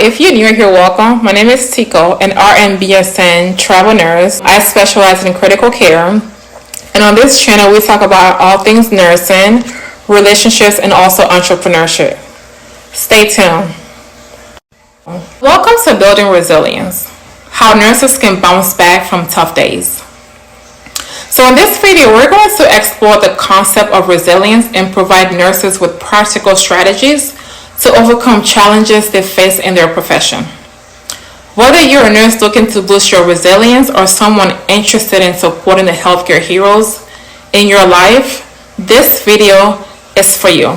if you're new here, welcome. My name is Tico, an RN/BSN travel nurse. I specialize in critical care. And on this channel, we talk about all things nursing, relationships, and also entrepreneurship. Stay tuned. Welcome to Building Resilience, how nurses can bounce back from tough days. So in this video, we're going to explore the concept of resilience and provide nurses with practical strategies to overcome challenges they face in their profession. Whether you're a nurse looking to boost your resilience or someone interested in supporting the healthcare heroes in your life, this video is for you.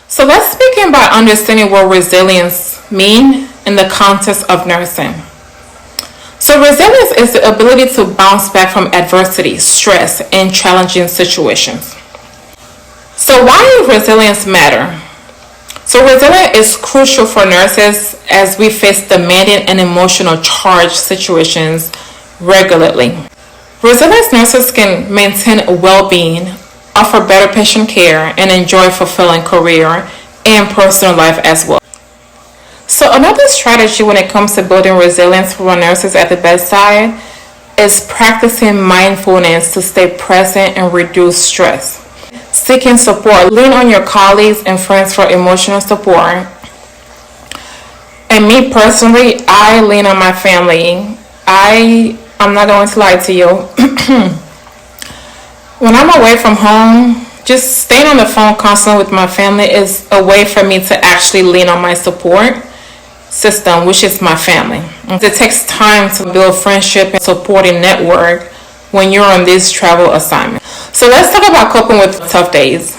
So let's begin by understanding what resilience means in the context of nursing. So resilience is the ability to bounce back from adversity, stress, and challenging situations. So why does resilience matter? So resilience is crucial for nurses as we face demanding and emotional charged situations regularly. Resilient nurses can maintain well-being, offer better patient care, and enjoy fulfilling career and personal life as well. So another strategy when it comes to building resilience for our nurses at the bedside is practicing mindfulness to stay present and reduce stress. Seeking support. Lean on your colleagues and friends for emotional support. And me personally, I lean on my family. I'm not going to lie to you. When I'm away from home, just staying on the phone constantly with my family is a way for me to actually lean on my support system, which is my family. It takes time to build friendship and supporting network when you're on this travel assignment. So let's talk about coping with tough days.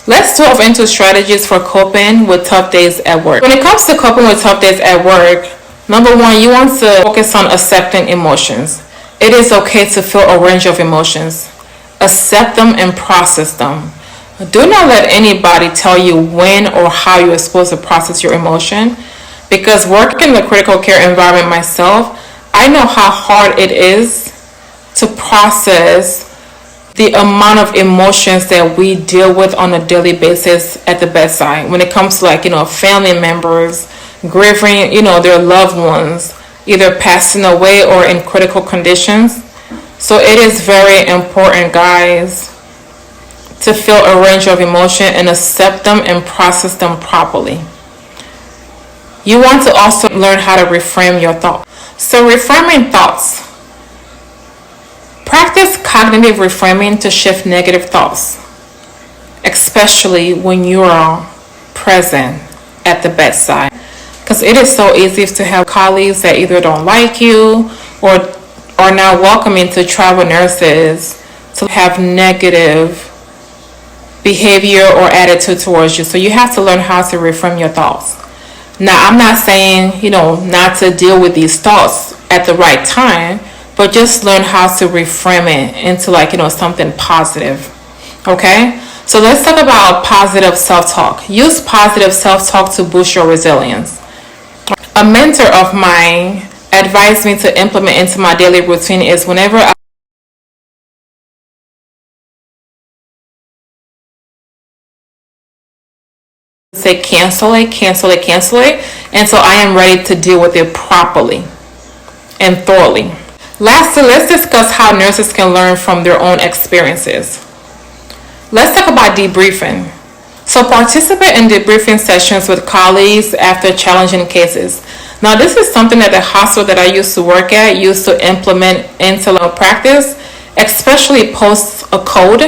Let's delve into strategies for coping with tough days at work. When it comes to coping with tough days at work, number one, you want to focus on accepting emotions. It is okay to feel a range of emotions. Accept them and process them. Do not let anybody tell you when or how you are supposed to process your emotion, because working in the critical care environment myself, I know how hard it is to process the amount of emotions that we deal with on a daily basis at the bedside when it comes to family members grieving their loved ones either passing away or in critical conditions. So it is very important, guys, to feel a range of emotion and accept them and process them properly. You want to also learn how to reframe your thoughts. So reframing thoughts. Practice cognitive reframing to shift negative thoughts, especially when you are present at the bedside. Because it is so easy to have colleagues that either don't like you or are not welcoming to travel nurses to have negative behavior or attitude towards you. So you have to learn how to reframe your thoughts. Now, I'm not saying, not to deal with these thoughts at the right time, but just learn how to reframe it into something positive. Okay? So let's talk about positive self-talk. Use positive self-talk to boost your resilience. A mentor of mine advised me to implement into my daily routine is whenever I say cancel it, and so I am ready to deal with it properly and thoroughly. Lastly, let's discuss how nurses can learn from their own experiences. Let's talk about debriefing. So participate in debriefing sessions with colleagues after challenging cases. Now, this is something that the hospital that I used to work at used to implement into practice, especially post a code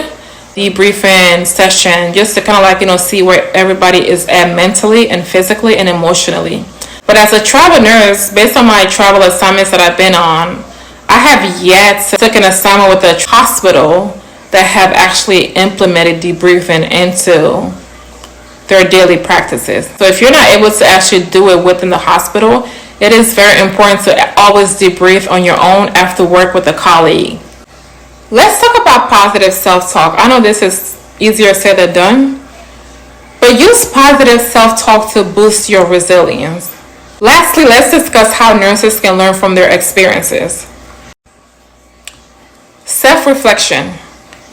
debriefing session, just to kind of see where everybody is at mentally and physically and emotionally. But as a travel nurse, based on my travel assignments that I've been on, I have yet to take an assignment with a hospital that have actually implemented debriefing into their daily practices. So if you're not able to actually do it within the hospital, it is very important to always debrief on your own after work with a colleague. Let's talk about positive self-talk. I know this is easier said than done, but use positive self-talk to boost your resilience. Lastly, let's discuss how nurses can learn from their experiences. Self-reflection.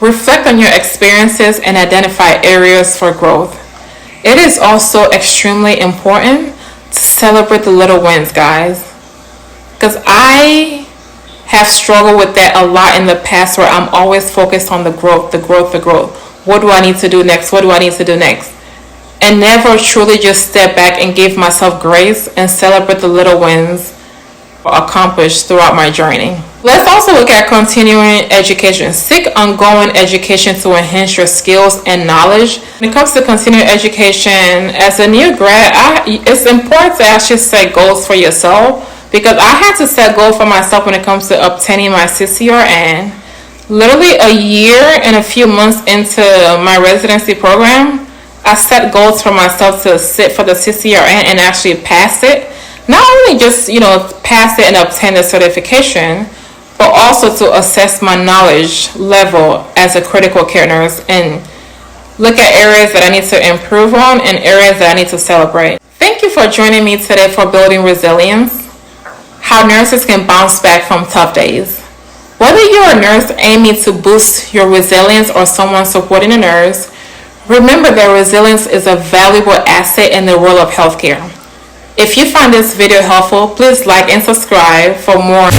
Reflect on your experiences and identify areas for growth. It is also extremely important to celebrate the little wins, guys. Because I have struggled with that a lot in the past, where I'm always focused on the growth, the growth, the growth. What do I need to do next? What do I need to do next? And never truly just step back and give myself grace and celebrate the little wins accomplished throughout my journey. Let's also look at continuing education. Seek ongoing education to enhance your skills and knowledge. When it comes to continuing education, as a new grad, it's important to actually set goals for yourself, because I had to set goals for myself when it comes to obtaining my CCRN. Literally a year and a few months into my residency program, I set goals for myself to sit for the CCRN and actually pass it. Not only just, pass it and obtain the certification, but also to assess my knowledge level as a critical care nurse and look at areas that I need to improve on and areas that I need to celebrate. Thank you for joining me today for Building Resilience, how nurses can bounce back from tough days. Whether you're a nurse aiming to boost your resilience or someone supporting a nurse, remember that resilience is a valuable asset in the world of healthcare. If you find this video helpful, please like and subscribe for more.